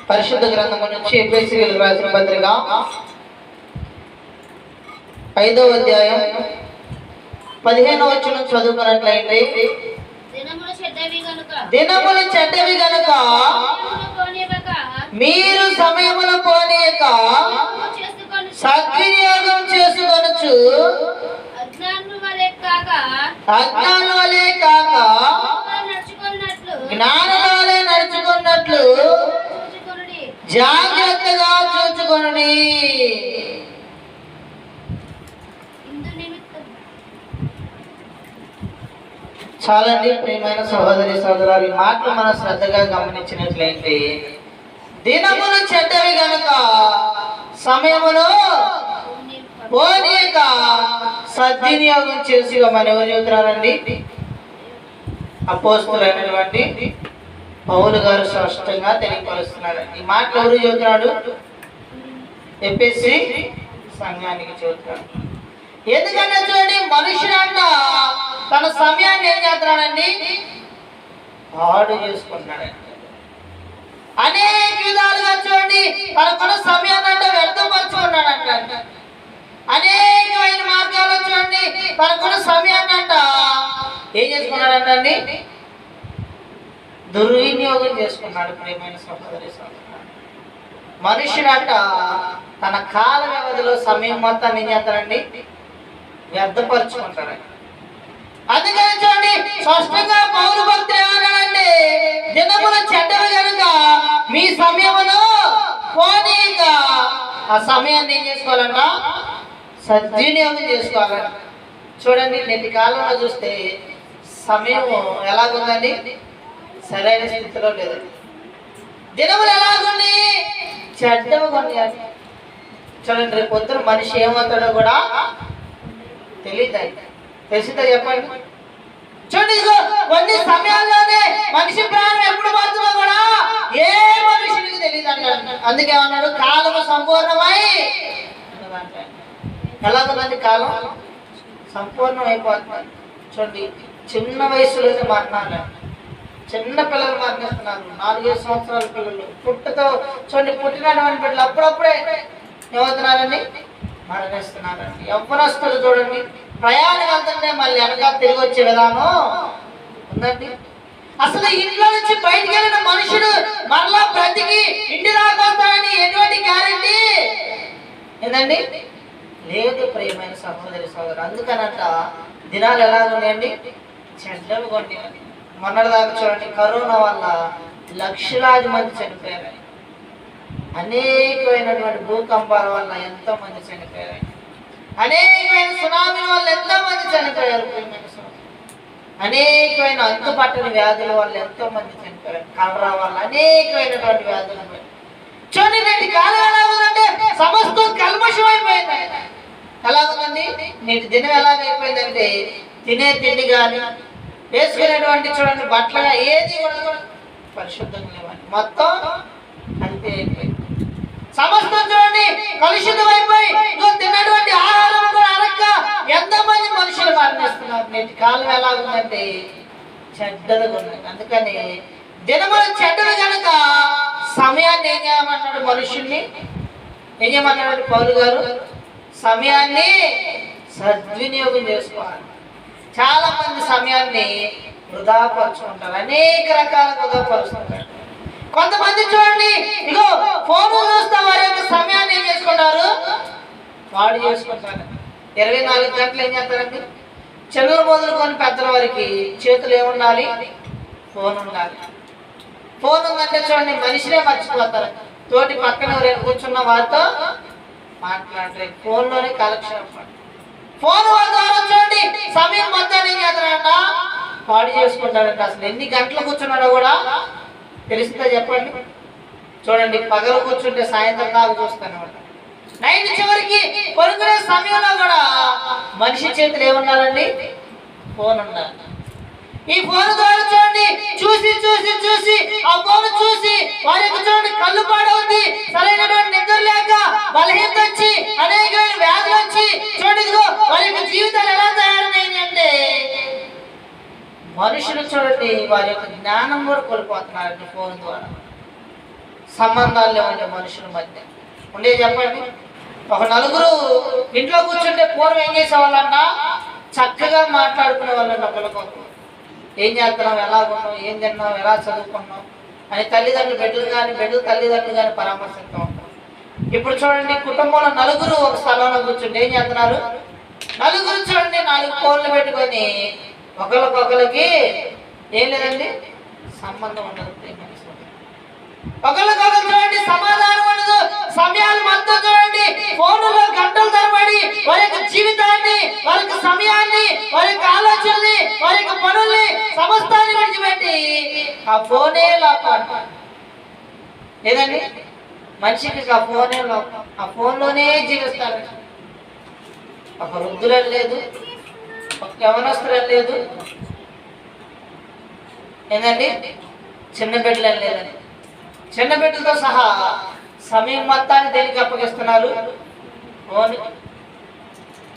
పరిశుద్ధ గ్రంథం నుంచి ఎఫెసీయులకు రాసిన పత్రిక 5వ అధ్యాయం 15వ వచనం చదువుకున్నట్లయితే, దినములు చెడ్డవి గనుక మీరు సమయమును పోనీయక సద్వినియోగం చేసుకొనుచు అజ్ఞానుల వలె కాక జ్ఞానుల వలె నడుచుకున్నట్లు జాగ్రత్తగా చూచుకొనుడి. చాలండి ప్రియమైన సహోదరి సహోదరులు, ఈ మాటలు మనం శ్రద్ధగా గమనించినట్లయితే, దినములు చెడ్డవి గనుక సమయమును పోనీయక సద్వినియోగం చేసి మన ఎవరు చెబుతున్నారండి? అపోస్తలుడైనటువంటి పౌలు గారు స్పష్టంగా తెలియపరుస్తున్నాడు. ఈ మాటలు ఎవరు చెబుతున్నాడు? ఎఫెసీ సంఘానికి చెబుతున్నాడు. ఎందుకంటే చూడండి, మనుషుడంట తన సమయాన్ని ఏం చేస్తున్నాడండి? పాడు చేసుకుంటున్నాడండి. అనేక విధాలుగా చూడండి, తనకున్న సమయాన్ని అంటే వ్యర్థపరుచుకున్నాడంట. అనేకమైన మార్గాల్లో చూడండి, తనకున్న సమయాన్ని అంట ఏం చేసుకున్నాడంట అండి? దుర్వినియోగం చేసుకున్నాడు. ప్రియమైన సహోదరి సహోదరులు, మనుషుడంట తన కాల వ్యవధిలో సమయం మొత్తాన్ని ఏం చేస్తాడండి? వ్యర్థపరుచుకుంటాడు. అందుకని చూడండి, స్పష్టంగా పౌలు భక్తులు ఏమన్నాడంటే, దినములు చెడ్డవి కనుక మీ సమయమును పోనీయక ఆ సమయాన్ని ఏం చేసుకోవాలంట? సద్వినియోగం చేసుకోవాలంట. చూడండి, నేటి కాలంలో చూస్తే సమయం ఎలాగుందండి? సరైన స్థితిలో లేదండి. దినములు ఎలాగుంది? చెడ్డవి కొన్ని. చూడండి, రేపు పొద్దున మనిషి ఏమవుతాడో కూడా తెలియదు. తెలిసిందో చెప్పండి. చూడండి, కొన్ని సమయాల్లోనే మనిషి ప్రాణం ఎప్పుడు పోతుందో కూడా ఏ మనిషికి తెలియదు అంటాడు. అందుకే అన్నాడు, కాలము సంపూర్ణమై. ఎలాగుందండి? కాలం సంపూర్ణం అయిపోతుంది. చూడండి, చిన్న వయసులోనే మరణాలు. చిన్న పిల్లలు మరణిస్తున్నారు. 4-5 సంవత్సరాల పిల్లలు పుట్టుతో చూడండి, పుట్టినటువంటి పిల్లలు అప్పుడప్పుడే ఏమవుతున్నారండి? మరణిస్తున్నారండి. యవ్వనస్తులు చూడండి, ప్రయాణం వెళ్తుంటే మళ్ళీ వెనక తిరిగి వచ్చే విధానం ఉందండి. అసలు ఇంట్లో నుంచి బయటికి వెళ్ళిన మనుషుడు మరలా బ్రతికి ఇంటి రాకొస్తాడని ఎటువంటి గ్యారెంటీ ఏందండి? లేదు ప్రియమైన సహోదరి సహోదరు. అందుకనంట దినాలు ఎలా ఉన్నాయండి? చెడ్డవి కొన్ని. మొన్నటిదాకా చూడండి, కరోనా వల్ల లక్షలాది మంది చనిపోయారు. అనేకమైనటువంటి భూకంపాల వల్ల ఎంతో మంది చనిపోయారు. అనేకమైన సునామీల వల్ల ఎంతో మంది చనిపోయారు. అనేకమైన అంతుపట్టని వ్యాధుల వల్ల ఎంతో మంది చనిపోయారు. కలరా వల్ల అనేకమైనటువంటి వ్యాధులు. చూడండి, నేటి కాలం ఎలా ఉందంటే సమస్తం కల్మషం అయిపోయింది. ఎలా ఉందండి? నేటి దినం ఎలాగైపోయిందంటే, తినే తిండి కానీ, వేసుకునేటువంటి చూడండి బట్టలుగా ఏది కూడా పరిశుద్ధంగా లేవండి. మొత్తం అంతే అయిపోయింది. సమస్తం చూడండి కలుషితం అయిపోయి తిన్నటువంటి ఆహారం కూడా అనక ఎంతమంది మనుషులు మరణిస్తున్నారు. నేటి కాలం ఎలా ఉందంటే చెడ్డగా ఉంది. అందుకని దినములు చెడ్డలు కనుక సమయాన్ని ఏం చేయమన్నాడు? మనుషుల్ని ఏం చేయమన్నాడు పౌలు గారు? సమయాన్ని సద్వినియోగం చేసుకోవాలి. చాలా మంది సమయాన్ని వృధాపరుచుకుంటారు. అనేక రకాల వృధాపరుచుకుంటారు. కొంతమంది చూడండి, ఇగో ఫోన్ చూస్తా వారి యొక్క సమయాన్ని ఏం చేసుకుంటారు? వాడు చేసుకుంటారు. 24 గంటలు ఏం చేస్తారండి? చిన్నలు మొదలుకొని పెద్దల వరకు చేతులు ఏముండాలి? ఫోన్ ఉండాలి. ఫోన్ ఉందంటే చూడండి, మనిషినే మర్చిపోతారు. తోటి పక్కన ఎవరైనా కూర్చున్న వారితో మాట్లాడరు. ఫోన్లోనే కాలక్షేపం. ఫోన్ ద్వారా చూడండి సమయం మొత్తాన్ని ఏం చేస్తారంట? పాడు చేసుకుంటారంట. అసలు ఎన్ని గంటలు కూర్చున్నాడో కూడా తెలిసిందో చెప్పండి. చూడండి, పగలు కూర్చుంటే సాయంత్రం దాకా చూస్తాను. నైట్ చివరికి పడుకునే సమయంలో కూడా మనిషి చేతులు ఏముండాలండి? ఫోన్ ఉండాలి. ఈ ఫోన్ ద్వారా చూడండి చూసి చూసి చూసి ఆ ఫోన్ చూసి వారికి చూడండి కళ్ళు పాడవుతుంది. సరైనటువంటి నిద్ర లేక బలహీనత వచ్చి అనేకమైన వ్యాధులు వచ్చి చూడండి వారి యొక్క జీవితాలు ఎలా తయారైనాయి అంటే మనుషులు చూడండి వారి యొక్క జ్ఞానం కూడా కోల్పోతున్నారండి ఫోన్ ద్వారా. సంబంధాలు లేవండి మనుషుల మధ్య. ఉండే చెప్పండి. ఒక నలుగురు ఇంట్లో కూర్చుంటే పూర్వం ఏం చేసేవాళ్ళంట? చక్కగా మాట్లాడుకునే వాళ్ళంట. ఒకరికొకరు ఏం చేస్తున్నాం, ఎలా ఉన్నాం, ఏం తిన్నాం, ఎలా చదువుకున్నాం అని తల్లిదండ్రులు బిడ్డలు తల్లిదండ్రులు కానీ పరామర్శిస్తూ ఉంటాం. ఇప్పుడు చూడండి, కుటుంబంలో నలుగురు ఒక స్థలంలో కూర్చుంటే ఏం చేస్తున్నారు? నలుగురు చూడండి 4 ఫోన్లు పెట్టుకొని ఒకరికొకరికి ఏం లేదండి, సంబంధం ఉండదు. ఒకరికొకరు చూడండి, సమాధానం ఉండదు. సమయాలు మొత్తం చూడండి ఫోన్లో గంటలు తరబడి వారి యొక్క జీవితాన్ని, వారి యొక్క సమయాన్ని, వారి యొక్క ఆలోచనల్ని, వారి యొక్క పనుల్ని సమస్తాన్ని విడిచిపెట్టి ఆ ఫోనే లోపం లేదండి. మనిషికి ఆ ఫోనే లోపం. ఆ ఫోన్లోనే జీవిస్తారు. ఒక వృద్ధులని లేదు, ఒక యవనస్తులని లేదు, ఏంటండి చిన్న బిడ్డలని లేదండి. చిన్న బిడ్డలతో సహా సమయం మొత్తాన్ని దేనికి అప్పగిస్తున్నారు? ఫోన్.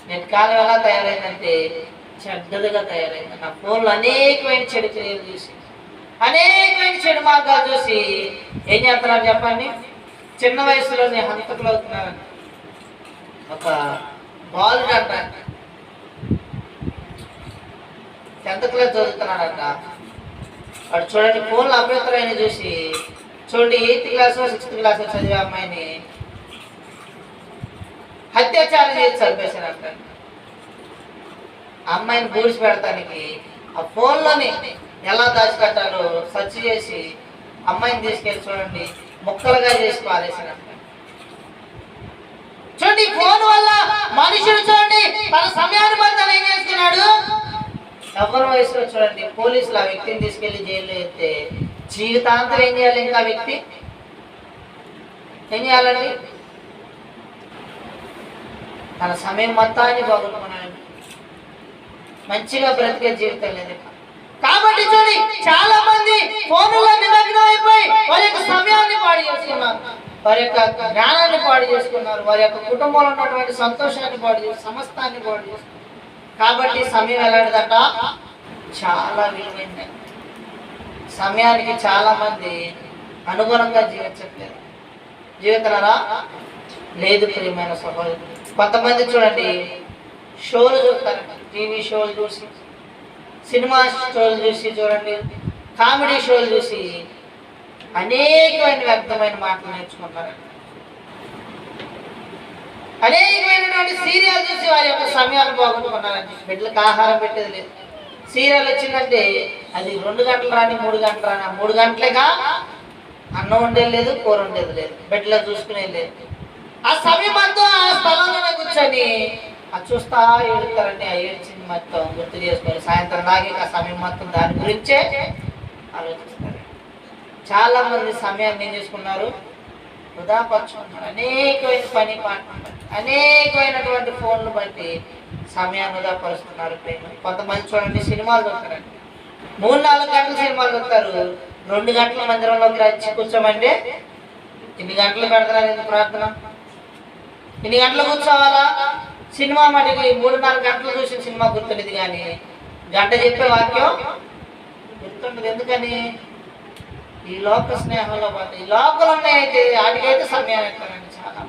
నేను కాలం ఎలా తయారైందంటే చెడ్డదిగా తయారైంది. నా ఫోన్లో అనేకమైన చెడు చర్యలు చూసి, అనేకమైన చెడు మార్గాలు చూసి ఏం చేస్తున్నారు చెప్పండి? చిన్న వయసులోనే హంతకులు అవుతున్నారండి. ఒక బాలుడు అంట 10th క్లాస్ చదువుతున్నాడంట. వాడు చూడండి ఫోన్లో అభ్యంతరాన్ని చూసి చూడండి 8th క్లాస్ 6th క్లాస్ చదివే అమ్మాయిని అత్యాచారం చేసి చంపేశారంట. అమ్మాయిని గూడిచి పెడతానికి ఆ ఫోన్లోని ఎలా దాచిపెట్టాలో సెర్చ్ చేసి అమ్మాయిని తీసుకెళ్ళి చూడండి ముక్కలుగా చేసి పారేశారంట. చూడండి ఫోన్ వల్ల మనుషుడు చూడండి తన సమయాన్ని మొత్తం ఏం చేసుకున్నాడు? ఎవరి వయసులో చూడండి పోలీసులు ఆ వ్యక్తిని తీసుకెళ్లి జైల్లో ఎత్తే జీవితాంతం ఏం చేయాలి? ఇంకా వ్యక్తి ఏం చేయాలండి? తన సమయం మొత్తాన్ని బాగున్నాడు. మంచిగా బ్రతికే జీవితం లేదు. కాబట్టి చూడండి చాలా మంది ఫోన్లో నిమగ్నం అయిపోయి వారి యొక్క సమయాన్ని పాడు చేసుకున్నారు, వారి యొక్క జ్ఞానాన్ని పాడు చేసుకున్నారు, వారి యొక్క కుటుంబంలో ఉన్నటువంటి సంతోషాన్ని పాడు చేసి సమస్తాన్ని పాడు చేసుకున్నారు. కాబట్టి సమయం ఎలాంటిదట? చాలా విలువైందండి. సమయానికి చాలా మంది అనుగుణంగా జీవించట్లేదు. జీవితరా లేదు ప్రియమైన సహోదరులు. కొంతమంది చూడండి షోలు చూస్తారు, టీవీ షోలు చూసి, సినిమా షోలు చూసి, చూడండి కామెడీ షోలు చూసి అనేకమైన వ్యర్థమైన మాటలు నేర్చుకుంటారు. అనేకమైనటువంటి సీరియల్ చూసి వారి యొక్క సమయాన్ని బాగుంటున్నారండి. బిడ్డలకు ఆహారం పెట్టేది లేదు. సీరియల్ వచ్చిందంటే అది 2 గంటలు రాని 3 గంటలు రాని 3 గంటలేగా అన్నం ఉండేది లేదు, కూర ఉండేది లేదు, బిడ్డలు చూసుకునేది లేదు. ఆ సమయం అంతా ఆ స్థలంలోనే కూర్చొని అది చూస్తా ఏడుతారండి. ఆ ఏడ్చింది మొత్తం గుర్తు చేసుకొని సాయంత్రం దాకా ఆ సమయం మొత్తం దాని గురించే ఆలోచిస్తారు. చాలా మంది సమయాన్ని ఏం చేసుకున్నారు? వృధాపరుచుకున్నారు. అనేకమైన పని పాటున్నారు, అనేకమైనటువంటి ఫోన్లు బట్టి సమయాన్ని వృధాపరుస్తున్నారు. కొంతమంది చూడండి సినిమాలు చూస్తారండి, 3-4 గంటల సినిమాలు చూస్తారు. 2 గంటల మందిరంలోకి వచ్చి కూర్చోమంటే ఇన్ని గంటలు పెడతారు. ఎందుకు ప్రార్థన? ఇన్ని గంటలు కూర్చోవాలా? సినిమా మటుకి 3-4 గంటలు చూసిన సినిమా గుర్తుండేది, కానీ గంట చెప్పే వాక్యం గుర్తుండదు. ఎందుకని? ఈ లోక స్నేహంలో పాటు ఈ లోకలు ఉన్నాయైతే వాటికైతే సమయం ఇస్తారండి. చాలా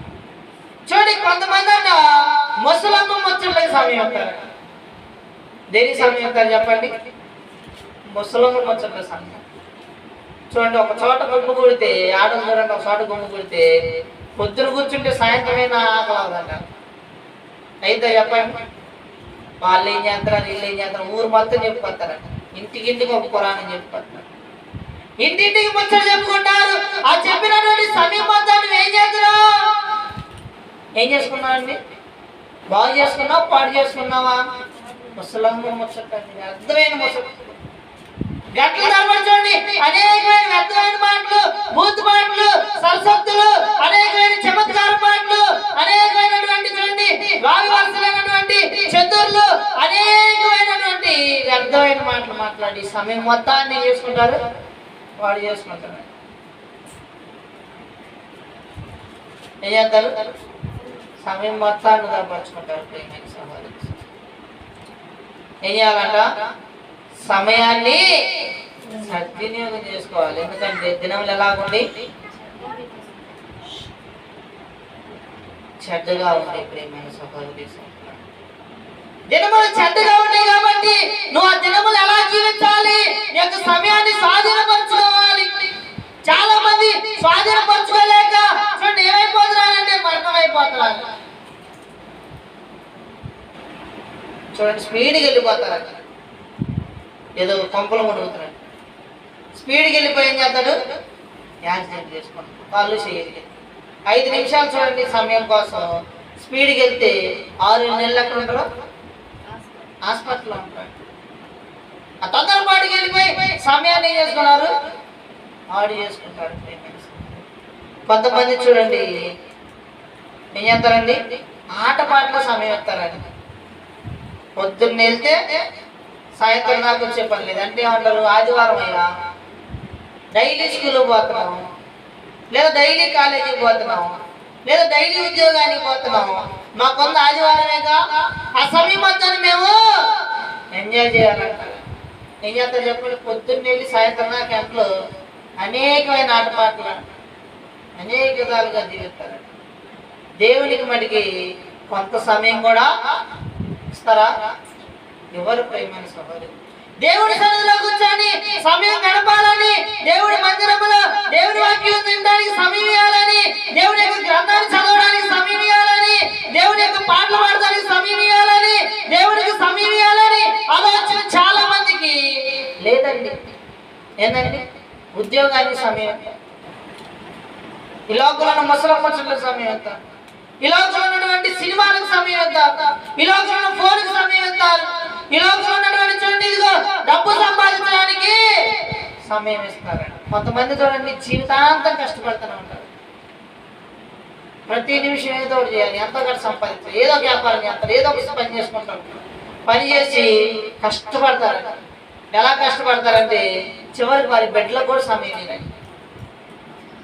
చూడండి కొంతమంది అన్న ముసలమ్మ ముచ్చట్లకి సమయం ఇస్తారు. దేనికి సమయం ఇస్తారు చెప్పండి? ముసలమ్మ ముచ్చట్ల సమయం. చూడండి ఒక చోట గుమ్ము కుడితే ఆడలు చూడండి, ఒక చోట గుమ్ము కుడితే పొద్దున కూర్చుంటే సాయంత్రమైనా ఆకలి అవదంట. అయితే చెప్పండి వాళ్ళు ఏం చేస్తారు, వీళ్ళు ఏం చేస్తారు, ఊరు మొత్తం చెప్పుకొస్తారంట. ఇంటికి ఒక పురాణం చెప్పుకొస్తారు, ఇంటింటికి ముచ్చట చెప్పుకుంటారు. ఆ చెప్పినటువంటి సమయం మొత్తాన్ని ఏం చేస్తున్నావు? ఏం చేసుకున్నావండి? బాగు చేసుకున్నావు, పాడు చేసుకున్నావా? ముసలమ్మ ముచ్చట, అర్థమైన ముచ్చట. గంటలు తరబడి చూడండి అనేకమైన వ్యర్థమైన మాటలు, బూత్ మాటలు, సరసత్తులు, అనేకమైన చమత్కార మాటలు, అనేకమైనటువంటి చూడండి రావి వలసలైనటువంటి చతుర్లు, అనేకమైనటువంటి వ్యర్థమైన మాటలు మాట్లాడి సమయం మొత్తాన్ని ఏం చేసుకుంటారు? వాడు చేసుకుంటారు. ఏం చేస్తారు? సమయం మొత్తాన్ని దాపరుచుకుంటారు. ప్రేమైన సహోదరు ఏం చేయాలంట? సమయాన్ని సద్వినియోగం చేసుకోవాలి. ఎందుకంటే దినములు ఎలాగుండి చెడ్డగా ఉంటాయి ప్రియమైన సహోదరి. దినములు చెడ్డగా ఉన్నాయి కాబట్టి నువ్వు ఆ దినములు ఎలా జీవించాలి, నీ యొక్క సమయాన్ని స్వాధీనపరచుకోవాలి. చాలా మంది స్వాధీనపరచుకోలేక చూడండి ఏమైపోతున్నారంటే మరణమైపోతున్నారు. చూడండి స్పీడ్కి వెళ్ళిపోతారు, ఏదో కొంపలు మునుగుతున్నాడు. స్పీడ్కి వెళ్ళిపోయి ఏం చేస్తాడు, యాక్సిడెంట్ చేసుకుంటాడు. వాళ్ళు చేయలేదు 5 నిమిషాలు చూడండి సమయం కోసం స్పీడ్కి వెళ్తే 6 నెలలు ఎక్కడ ఉంటారో హాస్పిటల్లో ఉంటాడు. ఆ తొందరపాటుకి వెళ్ళిపోయి సమయాన్ని ఏం చేసుకున్నారు, ఆడి చేసుకుంటారు. కొంతమంది చూడండి ఏం చేస్తారండి, ఆటపాటలో సమయం ఇస్తారండి. పొద్దున్న వెళ్తే సాయంత్రం దాకా వచ్చే పని లేదు. అంటే ఏమంటారు, ఆదివారం అయ్యా డైలీ స్కూల్కి పోతున్నాము, లేదా డైలీ కాలేజీకి పోతున్నాము, లేదా డైలీ ఉద్యోగానికి పోతున్నాము, మాకొంద ఆదివారమేగా, ఆ సమయం మొత్తాన్ని మేము ఎంజాయ్ చేయాలంటారు. ఏం చేస్తారు చెప్పండి, పొద్దున్న వెళ్ళి సాయంత్రం దాకా క్యాంప్లో అనేకమైన ఆటపాటలు అనేక విధాలుగా జీవిస్తారు. దేవునికి మటుకి కొంత సమయం కూడా ఇస్తారా, ఎవరు ప్రేమైన సహోదరు. దేవుడి సన్నిధిలో కూర్చొని సమయం గడపాలని, దేవుడి మందిరంలో దేవుడి వాక్యం తినడానికి సమయం ఇవ్వాలని, దేవుడి యొక్క గ్రంథాన్ని చదవడానికి సమయం ఇవ్వాలని, దేవుడి యొక్క పాటలు పాడడానికి సమయం ఇవ్వాలని, దేవుడికి సమయం ఇవ్వాలని ఆలోచన చాలా మందికి లేదండి. ఏంటండి, ఉద్యోగానికి సమయం, ఈ లోకంలో ముసలమ్మ చుట్టూ సమయం ఎంత, ఈ లోకంలో ఉన్నటువంటి సినిమాలకు సమయం ఎంత, ఈ లోకంలో ఉన్న ఫోన్కి సమయం ఎంత, ఈ లోకంలో ఉన్నటువంటి చూడండి ఇదిగో డబ్బు సంపాదించడానికి సమయం ఇస్తారండి. కొంతమంది చూడండి జీవితాంతం కష్టపడుతూనే ఉంటారు. ప్రతి నిమిషం ఏదో ఒకటి చేయాలి, ఎంతో ఒకటి సంపాదించాలి, ఏదో ఒక వ్యాపారం చేస్తారు, ఏదో ఒక పని చేసుకుంటారు. పని చేసి కష్టపడతారు. ఎలా కష్టపడతారంటే చివరికి వారి బెడ్లో కూడా సమయం ఇవ్వండి,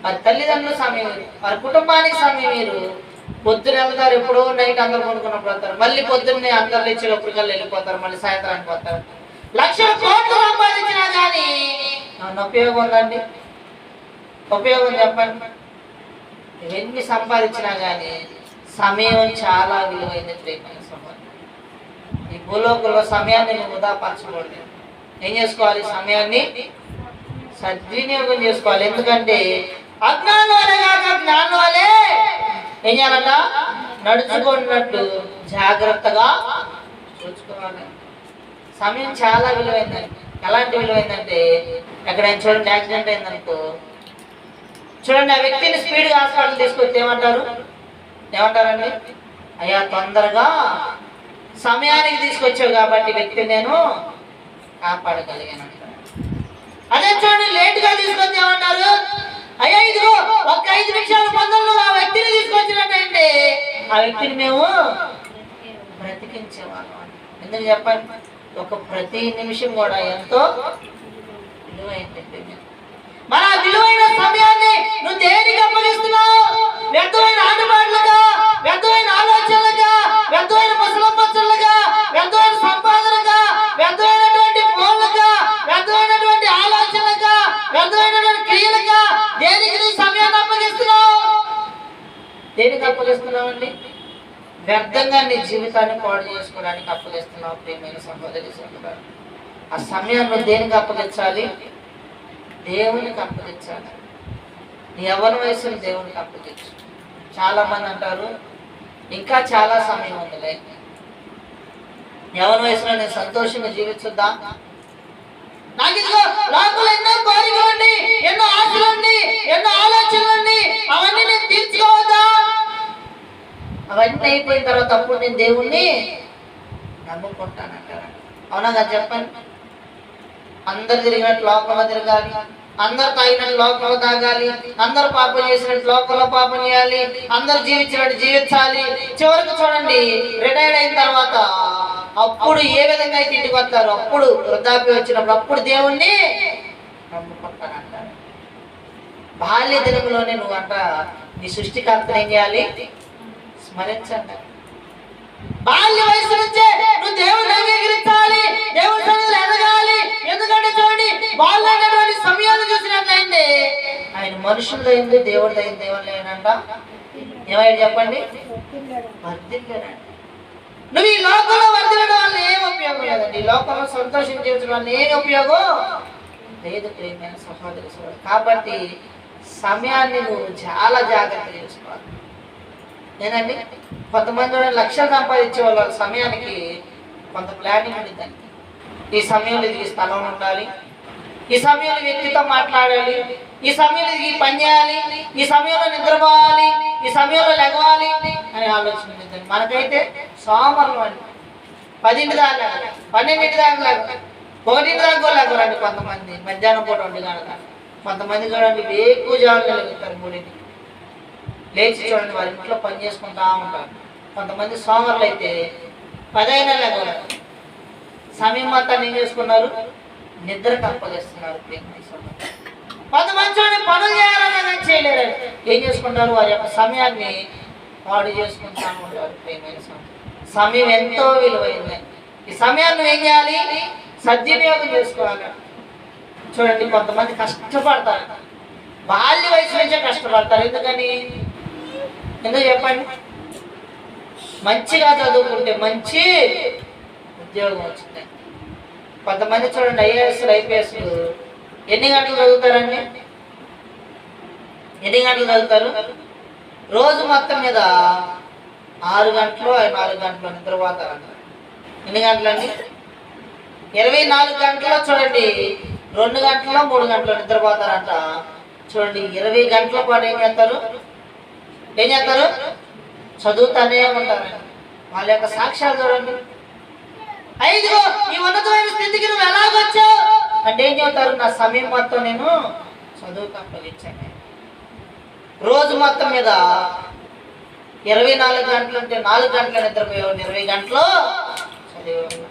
వారి తల్లిదండ్రుల సమయం, వారి కుటుంబానికి సమయం మీరు. పొద్దున వెళ్తారు, ఎప్పుడో నైట్ అందరు కొనుక్కున్నప్పుడు వస్తారు, మళ్ళీ పొద్దున్నే అందరు లేచేటప్పుడు వెళ్ళిపోతారు, మళ్ళీ సాయంత్రానికి పోతారు. లక్షల కోట్లు సంపాదించినా కానీ ఏమన్నా ఉపయోగం ఉందండి? ఉపయోగం చెప్పండి. ఇవన్నీ సంపాదించినా కానీ సమయం చాలా విలువైన ప్రేమైన సమాజం. ఈ భూలోకంలో సమయాన్ని నువ్వు వృధాపరచకూడదు. ఏం చేసుకోవాలి, సమయాన్ని సద్వినియోగం చేసుకోవాలి. ఎందుకంటే అజ్ఞానం వలే కాక జ్ఞానం వలే ఏం చేయాలంట, నడుచుకున్నట్టు జాగ్రత్తగా చూసుకోవాలి. సమయం చాలా విలువైందండి. ఎలాంటి విలువైందంటే ఎక్కడైనా చూడండి యాక్సిడెంట్ అయిందనుకో, చూడండి ఆ వ్యక్తిని స్పీడ్గా హాస్పిటల్ తీసుకొచ్చి ఏమంటారండి, అయ్యా తొందరగా సమయానికి తీసుకొచ్చావు కాబట్టి వ్యక్తిని నేను కాపాడగలిగాను అంటారు. అదే చూడండి లేట్గా తీసుకొచ్చి ఏమంటారు, అయ్యా ఇదిగో ఒక 5 నిమిషాల పొందల్లో ఆ వ్యక్తిని తీసుకొచ్చినట్టంటే ఆ వ్యక్తిని మేము బ్రతికించేవాళ్ళం. ఎందుకు చెప్పండి, ఒక ప్రతి నిమిషం కూడా ఎంతో విలువైంది. మరి ఆ విలువైన సమయాన్ని నువ్వు దేనికి అప్పగిస్తున్నావు? వ్యర్థమైన ఆటపాటలుగా, వ్యర్థమైన ఆలోచనలుగా, వ్యర్థమైన ముసలమ్మచ్చలుగా, వ్యర్థమైన సంపాదనగా, వ్యర్థమైనటువంటి ఫోన్లుగా, వ్యర్థమైనటువంటి ఆలోచనలుగా, వ్యర్థమైనటువంటి క్రియలుగా దేనికి నువ్వు సమయాన్ని అప్పగిస్తున్నావు? దేనికి అప్పగిస్తున్నావండి? వ్యర్థంగా నీ జీవితాన్ని పాడు చేసుకోవడానికి అప్పగిస్తున్నావు ప్రియమైన సహోదరి సహోదరుడు. ఆ సమయాన్ని దేనికి అప్పగించాలి? దేవునికి అప్పగించాలి. నీ యవ్వన వయసుని దేవునికి అప్పగించు. చాలా మంది అంటారు ఇంకా చాలా సమయం ఉందిలే, యవ్వన వయసులో నేను సంతోషంగా జీవించుద్దా, నాకు ఇదిగో లోపల ఎన్నో కోరికలుండి, ఎన్నో ఆశలుండి, ఎన్నో ఆలోచనలుండి, అవన్నీ నేను తీర్చుకోవద్దా? అవన్నీ అయిపోయిన తర్వాత అప్పుడు నేను దేవుణ్ణి నమ్ముకుంటానంటారా? అవునా కదా చెప్పండి. అందరు తిరిగినట్టు లోకంలో తిరగాలి, అందరు తాగినట్టు లోకంలో తాగాలి, అందరు పాపం చేసినట్టు లోకంలో పాపం చేయాలి, అందరు జీవించినట్టు జీవించాలి. చివరికి చూడండి రిటైర్డ్ అయిన తర్వాత అప్పుడు ఏ విధంగా అయితే ఇంటికి వస్తారు, అప్పుడు వృద్ధాప్యం వచ్చినప్పుడు అప్పుడు దేవుణ్ణి నమ్ముకుంటానంటారు. బాల్య దినములోనే నువ్వంట నీ సృష్టికర్తను ఏం చేయాలి? స్మరించండి. బాల్య వయసు నుంచే నువ్వు దేవుడిని అంగీకరించాలి, దేవుడి సన్నిధిలో ఎదగాలి. ఎందుకంటే చూడండి బాల్యమైనటువంటి సమయాన్ని చూసినట్లయితే ఆయన మనుషులైంది దేవుడిదైంది దేవుడు లేనంట. ఏమైనా చెప్పండి, వర్ధిల్లాడంట. నువ్వు ఈ లోకంలో వర్ధిల్లడం వల్ల ఏం ఉపయోగం లేదండి. ఈ లోకంలో సంతోషం జీవించడం వల్ల ఏం ఉపయోగం లేదు ప్రియమైన సహోదరి సోదరుడు. కాబట్టి సమయాన్ని నువ్వు చాలా జాగ్రత్త చేసుకోవాలి. నేనండి కొంతమంది లక్షలు సంపాదించే వాళ్ళ సమయానికి కొంత ప్లానింగ్ ఉండిద్దండి. ఈ సమయంలో ఇది ఈ స్థలం ఉండాలి, ఈ సమయంలో వ్యక్తితో మాట్లాడాలి, ఈ సమయంలో ఇది పని చేయాలి, ఈ సమయంలో నిద్రపోవాలి, ఈ సమయంలో లెగవాలి అని ఆలోచన ఉండిద్దండి. మనకైతే సోమవారం అండి 10 దాకా 12 దాకా లేక 1 దాకా కూడా లేకరండి. కొంతమంది మధ్యాహ్నం పూట 1 గంటల, కొంతమంది చూడండి ఎక్కువ జాగ్రత్త కలుగుతారు 3కి లేచి చూడండి వారి ఇంట్లో పని చేసుకుంటా ఉంటారు. కొంతమంది సోమవారులు అయితే 10 అయినా లేకరు. సమయం మొత్తాన్ని ఏం చేసుకున్నారు, నిద్రకు అప్పగిస్తున్నారు. కొంతమంది చూడండి పనులు చేయాలన్నా చేయలేరు, ఏం చేసుకుంటారు, వారి యొక్క సమయాన్ని పాడు చేసుకుంటా ఉంటారు. సమయం ఎంతో విలువైంది. ఈ సమయాన్ని ఏం చేయాలి, సద్వినియోగం చేసుకోవాలి. చూడండి కొంతమంది కష్టపడతారు, బాల్య వయసు నుంచే కష్టపడతారు. ఎందుకు చెప్పండి, మంచిగా చదువుకుంటే మంచి ఉద్యోగం వచ్చింది. కొంతమంది చూడండి ఐఏఎస్లు ఐపీఎస్లు ఎన్ని గంటలు చదువుతారండి, ఎన్ని గంటలు చదువుతారు, రోజు మొత్తం మీద 6 గంటలు 4 గంటలు నిద్రపోతారంట. ఎన్ని గంటలండి, 24 గంటల్లో చూడండి 2 గంటల్లో 3 గంటలు నిద్రపోతారంట. చూడండి 20 గంటల పాటు ఏం చేస్తారు, చదువుతానే ఉంటారండి. వాళ్ళ యొక్క సాక్ష్యాలు చూడండి. ఐదుగో ఈ ఉన్నతమైన స్థితికి నువ్వు ఎలాగొచ్చావు అంటే ఏం చెబుతారు, నా సమయం మొత్తం నేను చదువుకు అప్పగించాను. రోజు మొత్తం మీద 24 గంటలు ఉంటే 4 గంటలు నిద్రపోయావు, 20 గంటలు చదివేవాళ్ళు.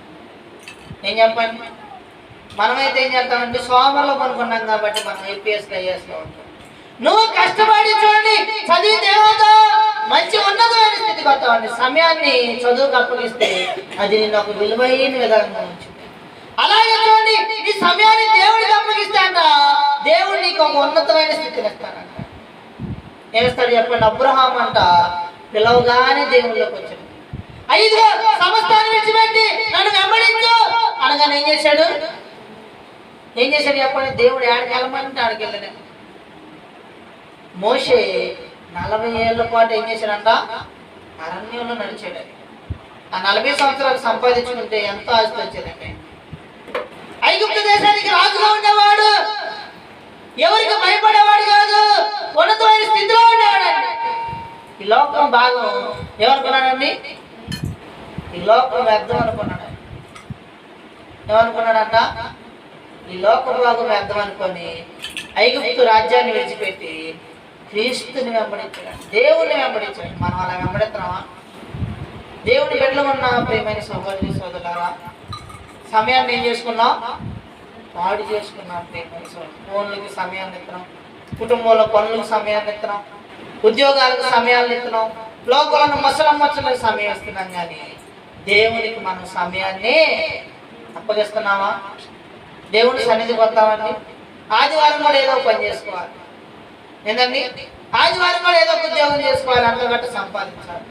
ఏం చెప్పండి, మనమైతే ఏం చేస్తామంటే సోమవారంలో పనుకున్నాం కాబట్టి మనం ఏపీఎస్ ఐఏఎస్లో ఉంటాం. నువ్వు కష్టపడి చూడండి చదివితే ఏమవుతావు, మంచి ఉన్నతమైన స్థితికి వస్తావండి. సమయాన్ని చదువుకు అప్పగిస్తే అది నేను ఒక విలువైన విధంగా ఉంచుతుంది. అలాగే చూడండి ఈ సమయాన్ని దేవుడికి అప్పగిస్తే అంట దేవుడు నీకు ఒక ఉన్నతమైన స్థితిని ఇస్తాడంట. ఏమిస్తాడు చెప్పండి, అబ్రహాం అంట పిలవగానే దేవుళ్ళలోకి వచ్చాడు. 5 సంవత్సరాలు విడిచిపెట్టి నన్ను వెంబడించు అనగానే ఏం చేశాడు చెప్పండి, దేవుడు ఆడికి వెళ్ళమంటే ఆడికి వెళ్ళలే. మోషే 40 ఏళ్ల పాటు ఏం చేశాడంట, అరణ్యంలో నడిచాడు. ఆ 40 సంవత్సరాలు సంపాదించుకుంటే ఎంతో ఆస్తి వచ్చేదండి. ఐగుప్తు దేశానికి రాజుగా ఉండేవాడు, ఎవరికి భయపడేవాడు కాదు, ఉన్నతమైన స్థితిలో ఉండేవాడండి. ఈ లోకం భాగం ఏమనుకున్నాడండి, ఈ లోకం వ్యర్థం అనుకున్నాడు. ఏమనుకున్నాడంట, ఈ లోక భాగం వ్యర్థం అనుకొని ఐగుప్తు రాజ్యాన్ని విడిచిపెట్టి క్రీస్తుని వెంబడించాడు, దేవుణ్ణి వెంబడించాడు. మనం అలా వెంబడిస్తున్నామా? దేవుని బిడ్డలు ఉన్న ప్రియమైన సహోదరి సోదరులారా, సమయాన్ని ఏం చేసుకున్నాం, పాడు చేసుకున్నాం. ప్రియమైన సోదరు, ఫోన్లకి సమయాన్ని ఇస్తున్నాం, కుటుంబంలో పనులకు సమయాన్ని ఇస్తున్నాం, ఉద్యోగాలకు సమయాన్ని ఇస్తున్నాం, లోకంలో ముసలమ్మచ్చలకు సమయం ఇస్తున్నాం. కానీ దేవునికి మనం సమయాన్ని అప్పగిస్తున్నామా? దేవుని సన్నిధికి వస్తామండి, ఆదివారం కూడా ఏదో పని చేసుకోవాలి. ఏంటండి, ఆదివారం కూడా ఏదో ఒక ఉద్యోగం చేసుకోవాలి, అంతగట్టు సంపాదించాలి.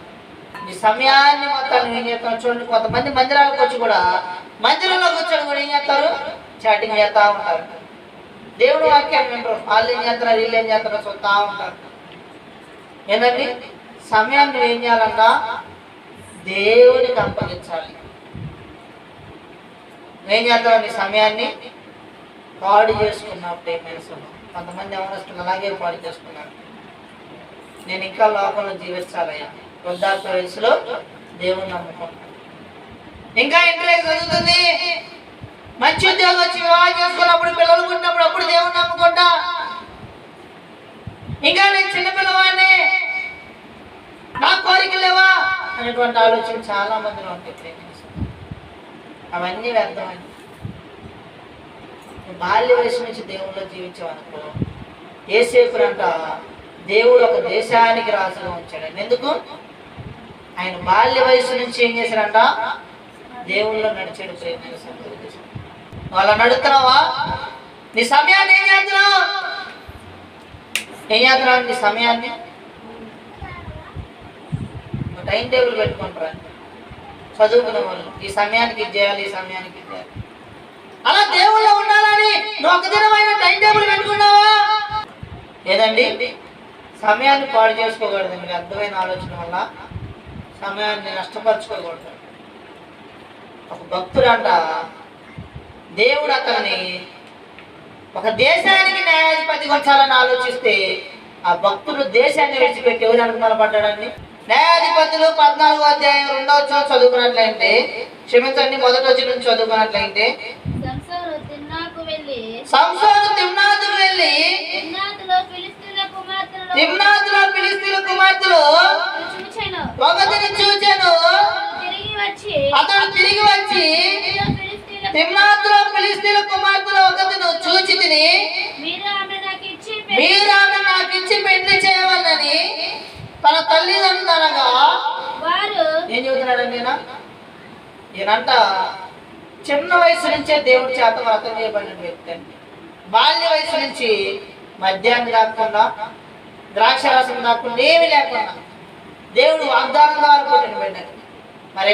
ఈ సమయాన్ని మొత్తాన్ని ఏం చేస్తాం చూడండి. కొంతమంది మందిరాలకు వచ్చి కూడా మందిరంలో కూర్చొని కూడా ఏం చేస్తారు, చాటింగ్ చేస్తూ ఉంటారు. దేవుడు వాక్యాన్ని వింటారు, వాళ్ళు ఏం చేస్తారు, వీళ్ళు ఏం చేస్తారో చూస్తూ ఉంటారు. ఏంటండి, సమయాన్ని ఏం చేయాలంట, దేవునికి అప్పగించాలి. ఏం చేస్తామండి, సమయాన్ని పాడు చేసుకున్నప్పుడు ఏమైనా కొంతమంది ఎవరొస్తున్నారు అలాగే పాడు చేసుకున్నారు. నేను ఇంకా లోకంలో జీవించాలయ్యా, వృద్ధాప్య వయసులో దేవుని నమ్ముకుంటాను, ఇంకా ఇంటర్వ్యూ జరుగుతుంది, మంచి ఉద్యోగం వచ్చి వివాహం చేసుకున్నప్పుడు పిల్లలు పుట్టినప్పుడు అప్పుడు దేవుని నమ్ముకుంటా, ఇంకా నేను చిన్నపిల్లవాడిని నా కోరికలు లేవా అనేటువంటి ఆలోచన చాలా మందిలో ఉంటాయి. అవన్నీ వ్యర్థమైంది. బాల్య వయసు నుంచి దేవుళ్ళో జీవించామనుకో, యేసేపునంట దేవుడు ఒక దేశానికి రాజుగా ఉంచాడు. ఎందుకు, ఆయన బాల్య వయసు నుంచి ఏం చేశాడంట, దేవుళ్ళో నడిచాడు. వాళ్ళ నడుతున్నావా, నీ సమయాన్ని ఏం చేస్తున్నావు, నీ సమయాన్ని టైం టేబుల్ పెట్టుకుంటారా చదువుకునే వాళ్ళు, ఈ సమయానికి ఇది చేయాలి, ఈ సమయానికి ఇది చేయాలి. అలా దేవుళ్ళు ఉండాలని నువ్వు ఒక దినమైన టైం టేబుల్ పెట్టుకున్నావా? లేదండి, సమయాన్ని పాడు చేసుకోకూడదు. మీకు అర్థమైన ఆలోచన వల్ల సమయాన్ని నష్టపరచుకోకూడదు. ఒక భక్తుడంట, దేవుడు అతన్ని ఒక దేశానికి న్యాయాధిపతి ఉంచాలని ఆలోచిస్తే ఆ భక్తుడు దేశాన్ని విడిచిపెట్టి ఎవరు అనుమానపడ్డాడండి? న్యాయాధిపతులు 14వ అధ్యాయం 2వ వచనం చదువుకున్నట్లయితే, క్షమించండి 1వ వచనం నుంచి చదువుకున్నట్లయితే, సంసోను తిమ్నాతుకు వెళ్ళి తిమ్నాతులో ఫిలిష్తీయుల కుమార్తెలు ఒకటిని చూచెను. అతడు తిరిగి వచ్చి తిమ్నాతులో ఫిలిష్తీయుల కుమార్తెలు ఒకటిని చూచి తిని, మీరు ఆమె నాకు ఇచ్చి పెళ్లి చేయవాలని తన తల్లిదండ్రులు అనగా ఏం చెబుతున్నాడండి ఈయనంట చిన్న వయసు నుంచే దేవుడి చేత వ్రతం చేయబడిన వ్యక్తి అండి. బాల్య వయసు నుంచి మద్యాన్ని కాకుండా, ద్రాక్షరసం కాకుండా, ఏమీ లేకుండా దేవుడు వాగ్దానం ద్వారా పుట్టిన బిడ్డ. మరి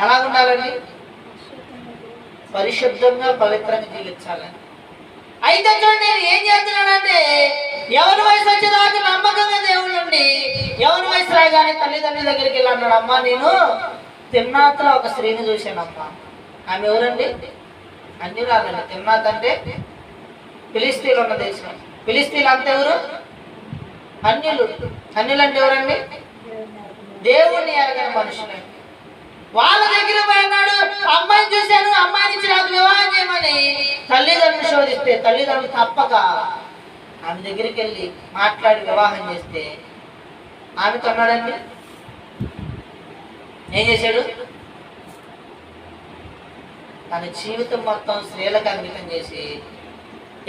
ఎలాగుండాలండి? పరిశుద్ధంగా పవిత్రంగా జీవించాలని. అయితే చూడండి, నేను ఏం చేస్తున్నానంటే ఎవరి వయసు వచ్చేదాకా నమ్మకంగా దేవుడు ఉండి, ఎవరి వయసు రాగానే తల్లిదండ్రుల దగ్గరికి వెళ్ళి అన్నాడు, అమ్మా నేను తిమ్నాతులో ఒక స్త్రీని చూశానమ్మా. ఆమె ఎవరండి? అన్ని రాదండి. తిమ్నాత్ అంటే ఫిలిష్తీయులు ఉన్న దేశం. ఫిలిష్తీయులు అంతా ఎవరు? అన్యులు. అన్యులు అంటే ఎవరండి? దేవుణ్ణి ఎరగని మనుషులండి. వాళ్ళ దగ్గర పోయినాడు, అమ్మాయిని చూశాను, అమ్మాయిని ఇచ్చి నాకు వివాహం చేయమని తల్లిదండ్రులు శోధిస్తే తల్లిదండ్రులు తప్పక ఆమె దగ్గరికి వెళ్ళి మాట్లాడి వివాహం చేస్తే ఆమె తన్నాడండి. ఏం చేశాడు? తన జీవితం మొత్తం స్త్రీలకు అంకితం చేసి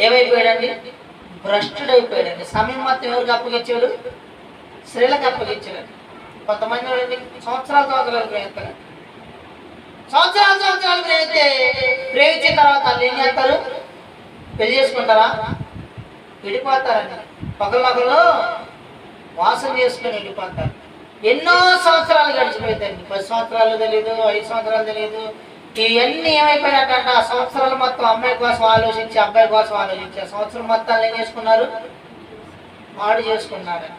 ఏమైపోయాడండి? భ్రష్టుడైపోయాడండి. సమయం మొత్తం ఎవరికి అప్పగించాడు? స్త్రీలకు అప్పగించాడు. కొంతమంది సంవత్సరాలు ప్రేమిస్తారు. సంవత్సరాలు ప్రేమించిన తర్వాత వాళ్ళు ఏం చేస్తారు? పెళ్లి చేసుకుంటారా? విడిపోతారండి. ఒకరినొకరు మోసం చేసుకుని విడిపోతారు. ఎన్నో సంవత్సరాలు గడిచిపోతాయండి. 10 సంవత్సరాలు తెలియదు, 5 సంవత్సరాలు తెలియదు. ఇవన్నీ ఏమైపోయినట్ట ఆ సంవత్సరాలు మొత్తం అమ్మాయి కోసం ఆలోచించి, అబ్బాయి కోసం ఆలోచించి ఆ సంవత్సరం మొత్తాన్ని ఏం చేసుకున్నారు? పాడు చేసుకున్నారు.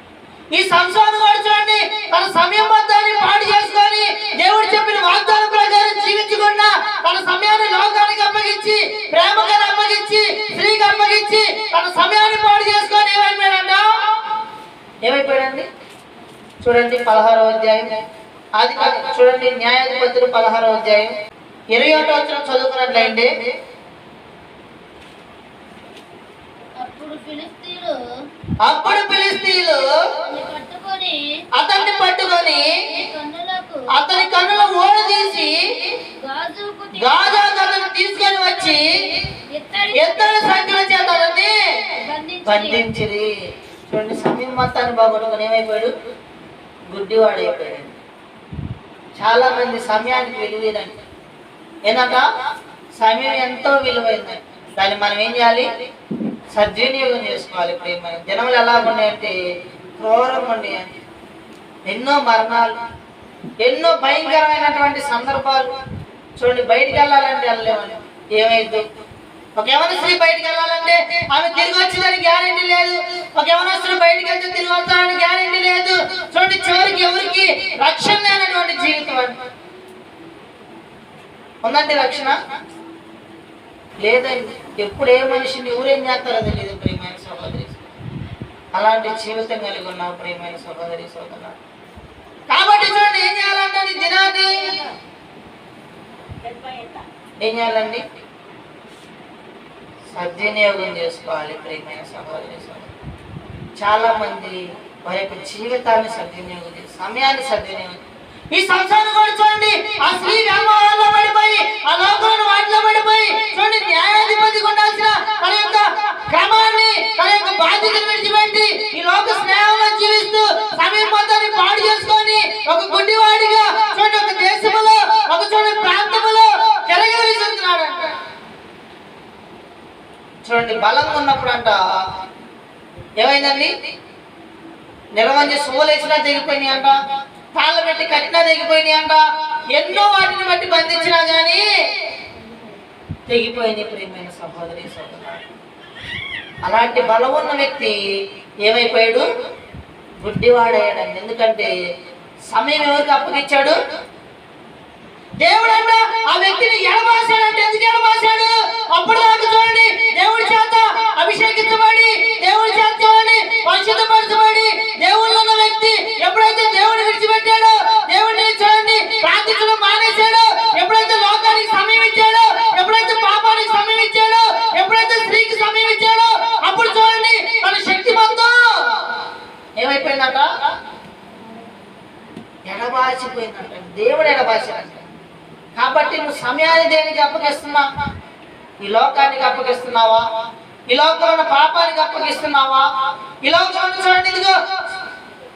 ఈ సంసారం కూడా చూడండి, తన సమయం మొత్తాన్ని పాడు చేసుకొని దేవుడు చెప్పిన వాగ్దానం ప్రకారం జీవించకుండా తన సమయాన్ని లోకానికి అప్పగించి, ప్రేమకి అప్పగించి, స్త్రీకి అప్పగించి తన సమయాన్ని పాడు చేసుకొని ఏమైపోయాడండి? చూడండి 16వ అధ్యాయం అది చూడండి, న్యాయాధిపతులు 16వ అధ్యాయం 21వ వచనం చదువుకున్నట్లయితే, అప్పుడు ఫిలిష్తీయులు అతన్ని పట్టుకొని అతని కన్నుల ఓడ తీసి గాజా కథను తీసుకొని వచ్చి ఇద్దరు సంఖ్యల చేత బంధించిరి. చూడండి, సమయం మొత్తాన్ని బాగొట్టుకొని ఏమైపోయాడు? గుడ్డివాడైపోయాడు. చాలా మంది సమయానికి విలువైందండి. ఏంటంట? సమయం ఎంతో విలువైందండి. దాన్ని మనం ఏం చేయాలి? సద్వినియోగం చేసుకోవాలి. ప్రేమ జనములు ఎలా ఉన్నాయంటే క్రూరంగా ఉన్నాయండి. ఎన్నో మరణాలు, ఎన్నో భయంకరమైనటువంటి సందర్భాలు. చూడండి, బయటికి వెళ్ళాలంటే వెళ్ళలేమని ఏమైంది? ఒక యవనస్త్రీ బయటికి వెళ్ళాలంటే ఆమె తిరిగి వచ్చేదానికి గ్యారెంటీ లేదు. ఒక యవనస్త్రీ బయటికి వెళ్తే తిరిగి వస్తాడని గ్యారెంటీ లేదు. చూడండి, చివరికి ఎవరికి రక్షణ లేనటువంటి జీవితం అని ఉందండి. రక్షణ లేదండి. ఎప్పుడు ఏ మనిషిని ఊరేం చేస్తారో తెలియదు ప్రియమైన సహోదరి. అలాంటి జీవితం కలిగి ఉన్నావు ప్రియమైన సహోదరి సోదరు. కాబట్టి చూడండి, ఏం చేయాలంటే దినాన్ని ఏం చేయాలండి? సద్వినియోగం చేసుకోవాలి ప్రియమైన సహోదరి సోదరు. చాలా మంది వారి యొక్క జీవితాన్ని సద్వినియోగం చేసి సమయాన్ని సద్వినియోగం. ఈ సంసారం కూడా చూడండి, ఆ స్త్రీ వ్యామోహాల్లో పడిపోయి, ఆ లోకంలో వాటిలో పడిపోయి, చూడండి న్యాయాధిపతికి ఉండాల్సిన తన యొక్క క్రమాన్ని, తన యొక్క బాధ్యతను విడిచిపెట్టి ఈ లోక స్నేహంలో జీవిస్తూ సమయం మొత్తాన్ని పాడు చేసుకొని ఒక గుడ్డివాడిగా చూడండి ఒక దేశంలో, ఒక చూడండి ప్రాంతంలో తిరగలిస్తున్నాడు. చూడండి, బలంగా ఉన్నప్పుడు అంట ఏమైందండి? నిలవంచి సువ్వలేసినా తెగిపోయినాయి అంట, తాళ్ళ పెట్టి కట్టినా తెగిపోయినాయి అంట, ఎన్నో వాటిని బట్టి బంధించినా కానీ తెగిపోయింది. ప్రియమైన సహోదరి సహోదరుడు, అలాంటి బలం ఉన్న వ్యక్తి ఏమైపోయాడు? గుడ్డివాడయ్యాడండి. ఎందుకంటే సమయం ఎవరికి అప్పగించాడు? దేవుడు అంట ఆ వ్యక్తిని ఎడబాసాడంటే ఎందుకు ఎడబాసాడు? అప్పుడు దాకా చూడండి, దేవుడి చేత అభిషేకించబడి, దేవుడి చేత చూడండి పరిశుద్ధపరచబడి దేవుళ్ళు ఉన్న వ్యక్తి ఎప్పుడైతే దేవుడిని విడిచిపెట్టాడో, దేవుడిని చూడండి ప్రార్థించడం మానేశాడో, ఎప్పుడైతే లోకానికి సమయం ఇచ్చాడో, ఎప్పుడైతే పాపానికి సమయం ఇచ్చాడో, ఎప్పుడైతే స్త్రీకి సమయం ఇచ్చాడో, అప్పుడు చూడండి తన శక్తి మొత్తం ఏమైపోయిందట? ఎడబాసిపోయిందంట. దేవుడు ఎడబాసాడంట. కాబట్టి నువ్వు సమయాన్ని దేనికి అప్పగిస్తున్నావు? ఈ లోకానికి అప్పగిస్తున్నావా? ఈ లోకంలో ఉన్న పాపానికి అప్పగిస్తున్నావా? ఈ లోకంలో చూడండి ఇదిగో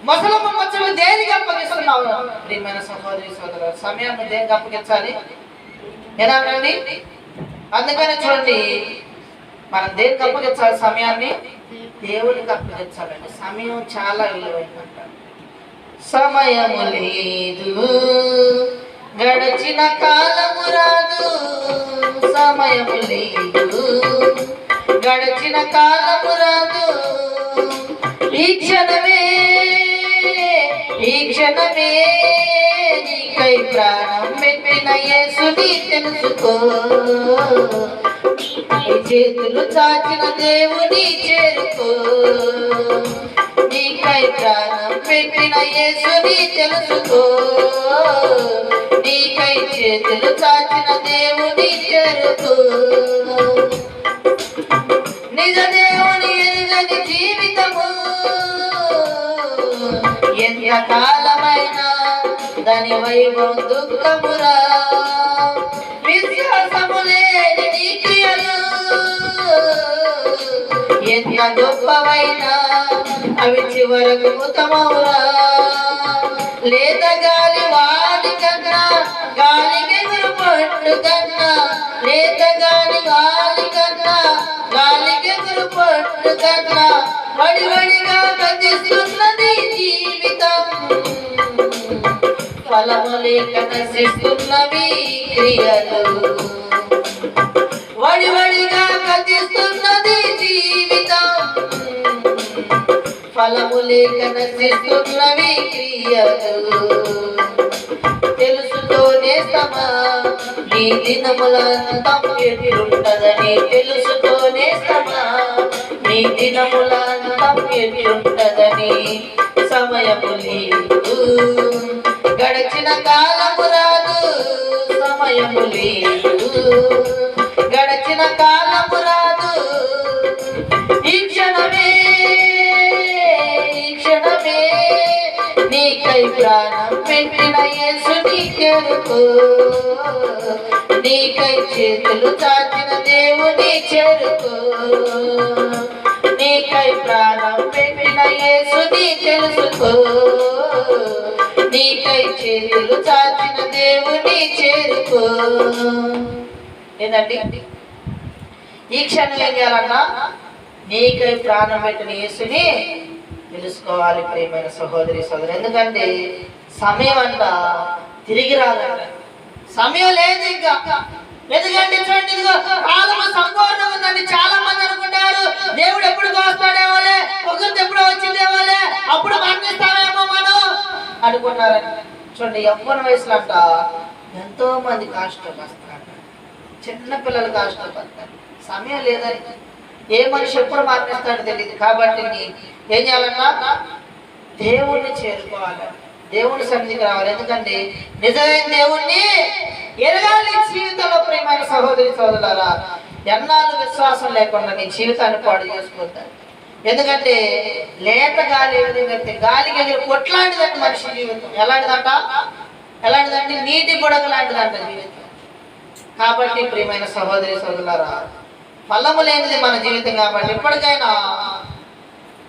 ముసలమ్మ మచ్చలు దేనికి అప్పగిస్తున్నావు? ప్రియమైన సహోదరి సోదరు, సమయాన్ని దేనికి అప్పగించాలి? ఏదండి? అందుకని చూడండి, మనం దేనికి అప్పగించాలి? సమయాన్ని దేవునికి అప్పగించాలండి. సమయం చాలా విలువైందంట. సమయము లేదు, గడచిన కాలము రాదు. సమయము లేదు, గడచిన కాలము రాదు. ఈ క్షణమే నీకై ప్రాణం పెట్టిన యేసుని తెలుసుకో. చేతులు చాచిన దేవుని చేరుకో. నీకై ప్రాణం పెట్టిన యేసుని తెలుసుకో. నీకై చేతులు చాచిన దేవుని చేరుకో. నిజ దేవుని ఎరుగని జీవితము ఎంత కాలమైనా దాని వైభవం దుఃఖమురా. విశ్వాసము లేని నీ క్రియలు ఎంత గొప్పవైనా అవి చివరకు ఉత్తమమురా. లేత గాలి వాడి కన్నా గాలికి గురుపట్టు కన్నా, లేత గాలి కన్నా గాలికి గురుపట్టు కన్నా వడివడిగా గతిస్తున్నది జీవితం. ఫలము లేక నశిస్తున్నవి క్రియలు. వడివడిగా గతిస్తున్నది జీవితం. ఫలము లేక నశిస్తున్నవి క్రియలు. తెలుసుతోనే సమా నీ దినములంతం ఎట్లుంటదని. తెలుసుతోనే సమా నీ దినములంతం ఎట్లుంటదని. సమయము లేదు, గడిచిన కాలము రాదు. సమయము లేదు, గడిచిన కాలము రాదు. ఈ క్షణమే నీకై ప్రాణం పెట్టిన యేసుని చేరుకో. నీకై చేతులు చాచిన దేవుని చేరుకో. నీకై ప్రాణం పెట్టిన యేసుని తెలుసుకో. నీకై చేతులు చాచిన దేవుని చేరుకో. ఏంటండి ఈ క్షణం ఏం చేయాలన్నా? నీకై ప్రాణం పెట్టిన యేసుని తెలుసుకోవాలి. ప్రియమైన సహోదరి సోదరు, ఎందుకంటే సమయం అంట తిరిగి రాదంట. సమయం లేదు ఇంకా. ఎందుకంటే చూడండి ఇదిగో కాలం సంపూర్ణం ఉందండి. చాలా మంది అనుకుంటారు దేవుడు ఎప్పుడు వస్తాడేమోలే, ఒకరితో ఎప్పుడో వచ్చిందేమోలే, అప్పుడు మరణిస్తామేమో మనం అనుకున్నారని. చూడండి యవ్వన వయసులో అంట ఎంతో మంది కష్టపడతారు, చిన్న పిల్లలు కష్టపడతారు. సమయం లేదని. ఏ మనిషి ఎప్పుడు మరణిస్తాడో తెలియదు. కాబట్టి ఏం చేయాలన్నా? దేవుణ్ణి చేరుకోవాలి, దేవుని సన్నిధికి రావాలి. ఎందుకంటే నిజమైన దేవుణ్ణి ఎరగాలి జీవితంలో. ప్రియమైన సహోదరి సోదరులారా, ఎన్నాళ్ళు విశ్వాసం లేకుండా నీ జీవితాన్ని పాడు చేసుకుంటారు. ఎందుకంటే లేత గాలి ఏ విధంగా గాలికి ఎదురు కొట్లాంటిదంటే మనిషి జీవితం ఎలాంటిదంటే నీటి బుడగ లాంటిదంట జీవితం. కాబట్టి ప్రియమైన సహోదరి సోదరులారా, ఫలము లేనిది మన జీవితం. కాబట్టి ఇప్పటికైనా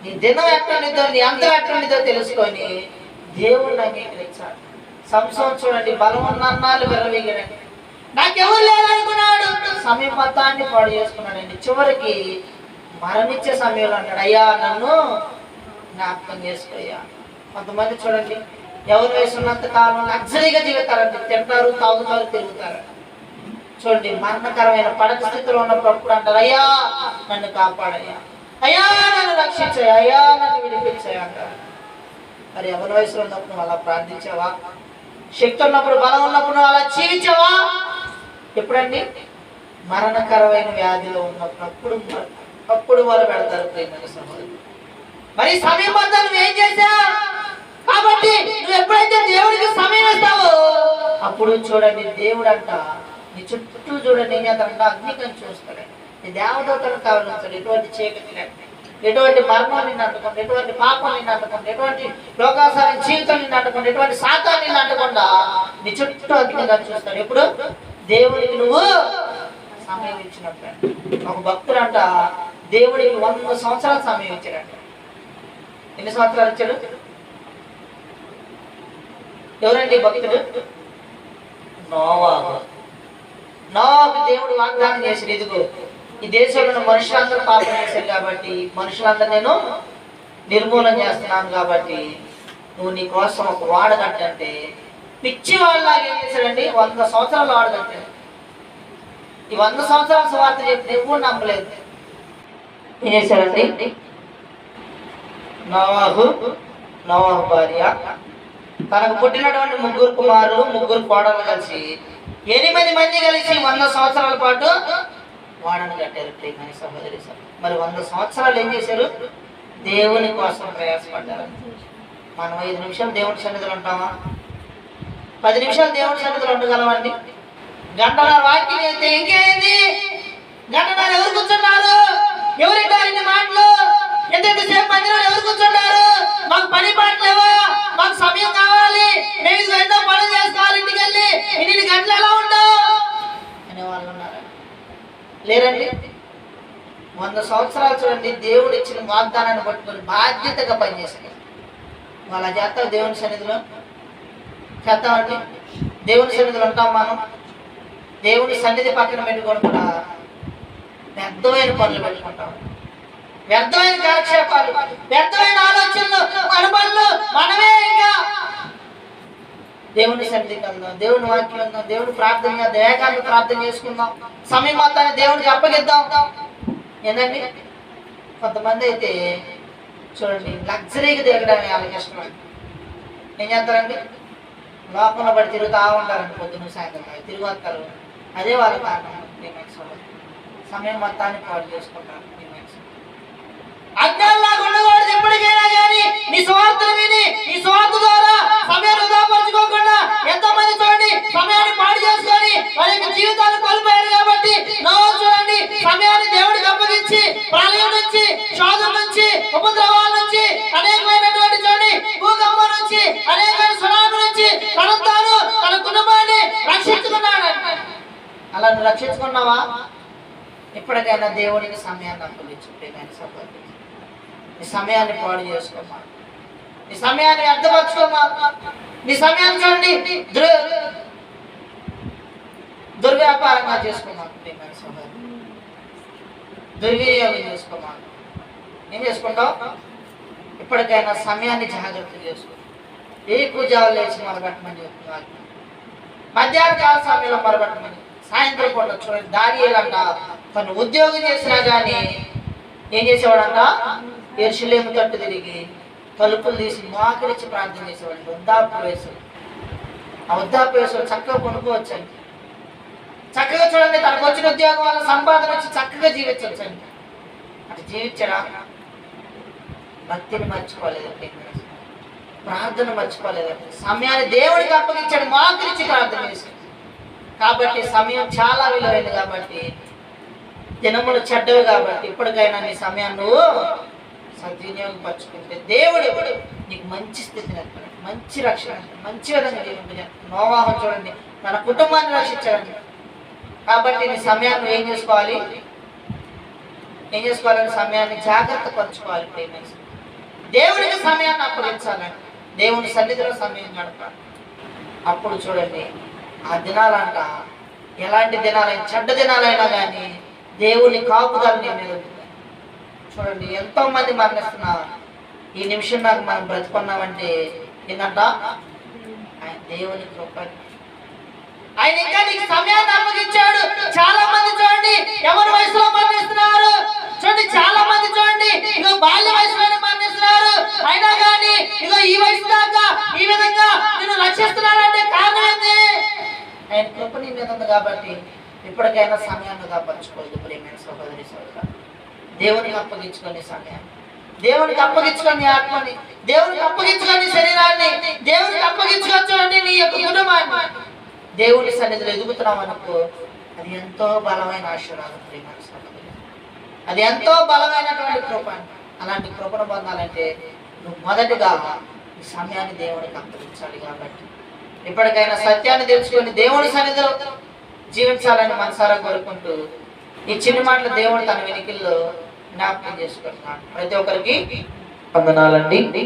నీ దినం ఎట్లుండిదో, నీ అంతం ఎట్లుండిదో తెలుసుకొని దేవుణ్ణి అంగీకరించాడు. సంసోను చూడండి, బలం ఉన్నన్నాళ్ళు విర్రవీగాడండి. నాకెవరు లేదనుకున్నాడు, సమయం మొత్తాన్ని పాడు చేసుకున్నాడండి. చివరికి మరణించే సమయంలో అన్నాడు, అయ్యా నన్ను జ్ఞాపకం చేసుకోయ్యా. కొంతమంది చూడండి ఎవరి వయసు ఉన్నంత కాలం లగ్జరీగా జీవితారండి, తింటారు, తాగుతారు, తిరుగుతారు. చూడండి మరణకరమైన పడక స్థితిలో ఉన్నప్పుడు అంటారు, అయ్యా నన్ను కాపాడయ్యా, అయ్యా నన్ను రక్షించాయా, అయ్యా నన్ను విడిపించాయా అంటారు. మరి ఎవరి వయసులో ఉన్నప్పుడు నువ్వు అలా ప్రార్థించావా? శక్తి ఉన్నప్పుడు, బలం ఉన్నప్పుడు నువ్వు అలా జీవించావా? ఎప్పుడండి? మరణకరమైన వ్యాధిలో ఉన్నప్పుడు అప్పుడు వారు పెడతారు ప్రేమ సహోదరు. మరి సమయం అంతా నువ్వేం చేశావు? కాబట్టి నువ్వు ఎప్పుడైతే దేవుడికి సమయం ఇస్తావో అప్పుడు చూడండి దేవుడు అంట నీ చుట్టూ చూడండి ఏం చేస్తాడంట, అగ్నికని చూస్తాడండి. నీ దేవదూతలు కావాలంటాడు. ఎటువంటి చీకటి లేకుండా, ఎటువంటి మరణం నిన్ను అంటకుండా, ఎటువంటి పాపం నిన్ను అంటకుండా, ఎటువంటి లోకాసారి జీవితం నిన్ను అంటకుండా, ఎటువంటి శాతాన్ని నిన్ను అంటకుండా నీ చుట్టూ అగ్నిగా చూస్తాడు. ఎప్పుడు? దేవుడికి నువ్వు సమయం ఇచ్చినప్పుడు. ఒక భక్తుడు అంట దేవుడికి 100 సంవత్సరాలు సమయం ఇచ్చాడంట. ఎన్ని సంవత్సరాలు ఇచ్చాడు? ఎవరండి భక్తుడు? నోవాహు. నోవాహుకు దేవుడు వాగ్దానం చేశాడు, ఇదిగో ఈ దేశంలో మనుషులందరూ పాపం చేశారు కాబట్టి మనుషులందరూ నేను నిర్మూలన చేస్తున్నాను, కాబట్టి నువ్వు నీ కోసం ఒక వాడ కట్టంటే పిచ్చి వాళ్ళలాగా ఏం చేశాడండి? 100 సంవత్సరాలు వాడ కట్టాడు. ఈ 100 సంవత్సరాల సువార్త చెప్పి ఎవరు నమ్మలేదు. ఏం చేశాడండి? నోవాహు భార్య తనకు పుట్టినటువంటి 3 కుమారులు 3 కోడలు కలిసి 8 మంది కలిసి 100 సంవత్సరాల పాటు వాడను కట్టారు ప్రియమైన సహోదరి. మరి 100 సంవత్సరాలు ఏం చేశారు? దేవుని కోసం ప్రయాసపడ్డారు. మనం 5 నిమిషాలు దేవుని సన్నిధిలో ఉంటామా? 10 నిమిషాలు దేవుని సన్నిధిలో ఉండగలమండి? గంటల వాక్యం అయితే ఇంకేంది? గంటన్నర ఎవరు కూర్చున్నారు? ఎవరింటారు ఇన్ని మాటలు? ఎంతసేపు మందిలో ఎవరు కూర్చుంటారు? మాకు పని పాటలేవా? మాకు సమయం కావాలి, మేము ఎన్నో పనులు చేసుకోవాలి, ఇంటికి వెళ్ళి ఇన్ని గంటలు ఎలా ఉండవు అనేవాళ్ళు ఉన్నారా? లేరండి. 100 సంవత్సరాలు చూడండి దేవుడు ఇచ్చిన వాగ్దానాన్ని పట్టుకొని బాధ్యతగా పనిచేశారు. వాళ్ళ చేస్తారు దేవుని సన్నిధిలో చేస్తామండి. దేవుని సన్నిధిలో ఉంటాం మనం. దేవుని సన్నిధి పక్కన పెట్టుకొని కూడా వ్యర్థమైన పనులు పెట్టుకుంటాం, వ్యర్థమైన కాలక్షేపాలు, వ్యర్థమైన ఆలోచనలు, అనుభవాలు మనమే. ఇంకా దేవుని సన్నిధికి వెళ్దాం, దేవుని వాక్యం వెళ్దాం, దేవుని ప్రార్థన దయాకాన్ని ప్రార్థన చేసుకుందాం, సమయం మొత్తాన్ని దేవునికి అప్పగిద్దాం. ఏంటండి కొంతమంది అయితే చూడండి లగ్జరీగా తిరగడానికి వాళ్ళకి ఇష్టం. ఏం చేస్తారండి? లోపల పడి తిరుగుతూ ఉంటారండి, పొద్దున్న సాయంత్రం తిరిగి వస్తారు. అదే వాళ్ళ కారణం. సమయం మొత్తాన్ని పాడు చేసుకుంటారు. అజ్ఞానంలాగా ఉండకూడదు. ఎప్పటికైనా కానీ నీ స్వార్థను విని నీ స్వార్థ ద్వారా సమయాన్ని వృధాపరచుకోకుండా ఎంతో మంది చూడండి సమయాన్ని పాడు చేసుకొని వారి యొక్క జీవితాన్ని కోల్పోయారు. కాబట్టి నోవహు చూడండి సమయాన్ని దేవుడికి అప్పగించి ప్రళయం నుంచి, శోధన నుంచి, ఉపద్రవాల నుంచి, అనేకమైనటువంటి చూడండి భూకంపం నుంచి, అనేకమైన సునామీ నుంచి తను తన కుటుంబాన్ని రక్షించుకున్నాడు. అలా నువ్వు రక్షించుకున్నావా? ఎప్పటికైనా దేవుడికి సమయాన్ని అప్పగించుంటే కానీ సపోర్ట్ నీ సమయాన్ని పాడు చేసుకోమా, నీ సమయాన్ని వ్యర్థపరచుకోమా, నీ సమయాన్ని చూడండి దుర్వ్యాపారంగా చేసుకోమా, దుర్వినియోగం చేసుకోమా. ఏం చేసుకుంటావు? ఇప్పటికైనా సమయాన్ని జాగ్రత్త చేసుకో. ఏ కూజాలు లేచి మొరగట్టమని చెప్తున్నారు. మధ్యాహ్న కాల సమయంలో మొరగట్టమని. సాయంత్రం పూట చూడండి దానియేలంట తను ఉద్యోగం చేసినా కానీ ఏం చేసేవాడంట? యెరూషలేము తట్టు తిరిగి తలుపులు తీసి మోకరించి ప్రార్థన చేసేవాడు. వృద్ధాప్య వయసు, ఆ వృద్ధాప్య వయసులో చక్కగా కొనుక్కోవచ్చండి. చక్కగా చూడండి తనకు వచ్చిన ఉద్యోగం వల్ల సంపాదన వచ్చి చక్కగా జీవించవచ్చండి. అటు జీవించడా? భక్తిని మర్చిపోలేదండి, ప్రార్థన మర్చిపోలేదండి, సమయాన్ని దేవుడికి అప్పగించాడు, మోకరించి ప్రార్థన చేశాడు. కాబట్టి సమయం చాలా విలువైంది. కాబట్టి దినములు చెడ్డవి. కాబట్టి ఇప్పటికైనా నీ సమయాన్ని నువ్వు సద్వినియోగపరచుకుంటే దేవుడు నీకు మంచి స్థితిని ఏర్పడాలి, మంచి రక్షణ, మంచి విధంగా జీవించాలి. నోవాహు చూడండి తన కుటుంబాన్ని రక్షించాడండి. కాబట్టి నీ సమయాన్ని ఏం చేసుకోవాలి? ఏం చేసుకోవాలని సమయాన్ని జాగ్రత్త పరచుకోవాలి. ప్రేమించి దేవుడికి సమయాన్ని అప్పగించాలండి, దేవుని సన్నిధిలో సమయం గడపాలి. అప్పుడు చూడండి ఆ దినాలంట ఎలాంటి దినాలైనా, చెడ్డ దినాలైనా కానీ దేవుని కాపుదల నీ మీద ఉంటుంది. చూడండి ఎంతో మంది మరణిస్తున్నారు. ఈ నిమిషం నాకు మనం బ్రతుకున్నామంటే ఏంటంట ఆయన దేవుని కృప. ఆయన ఇంకా నీకు సమయాన్ని అప్పగించాడు. చాలా మంది చూడండి ఎవరి వయసులో మరణిస్తున్నారు, చూడండి చాలా మంది చూడండి ఇగో బాల్య వయసులోనే మరణిస్తున్నారు. అయినా కానీ ఇగో ఈ వయసు దాకా ఈ విధంగా నేను రక్షిస్తున్నానంటే కారణం ఏంది? ఆయన కృప నీ మీద ఉంది కాబట్టి ఇప్పటికైనా సమయాన్ని కాపాడుకోలేదు. ప్రియమైన సహోదరి సహోదరు, దేవునికి అప్పగించుకొని సమయాన్ని, దేవునికి అప్పగించుకొని ఆత్మని, దేవునికి అప్పగించుకొని శరీరాన్ని, దేవునికి అప్పగించుకోవచ్చండి నీ యొక్క కుటుంబాన్ని. దేవుని సన్నిధిలో ఎదుగుతున్నాం అనుకో, అది ఎంతో బలమైన ఆశీర్వాదం. ప్రియమైన సహోదరి, అది ఎంతో బలమైనటువంటి కృప. అలాంటి కృపను పొందాలంటే నువ్వు మొదటిగా ఈ సమయాన్ని దేవునికి అప్పగించాలి. కాబట్టి ఇప్పటికైనా సత్యాన్ని తెలుసుకొని దేవుని సన్నిధిలో జీవించాలని మనసారా కోరుకుంటూ ఈ చిన్న మాటలు దేవుడు తన వెనుకల్లో జ్ఞాపకం చేసుకుంటున్నాడు. ప్రతి ఒక్కరికి వందనాలండి.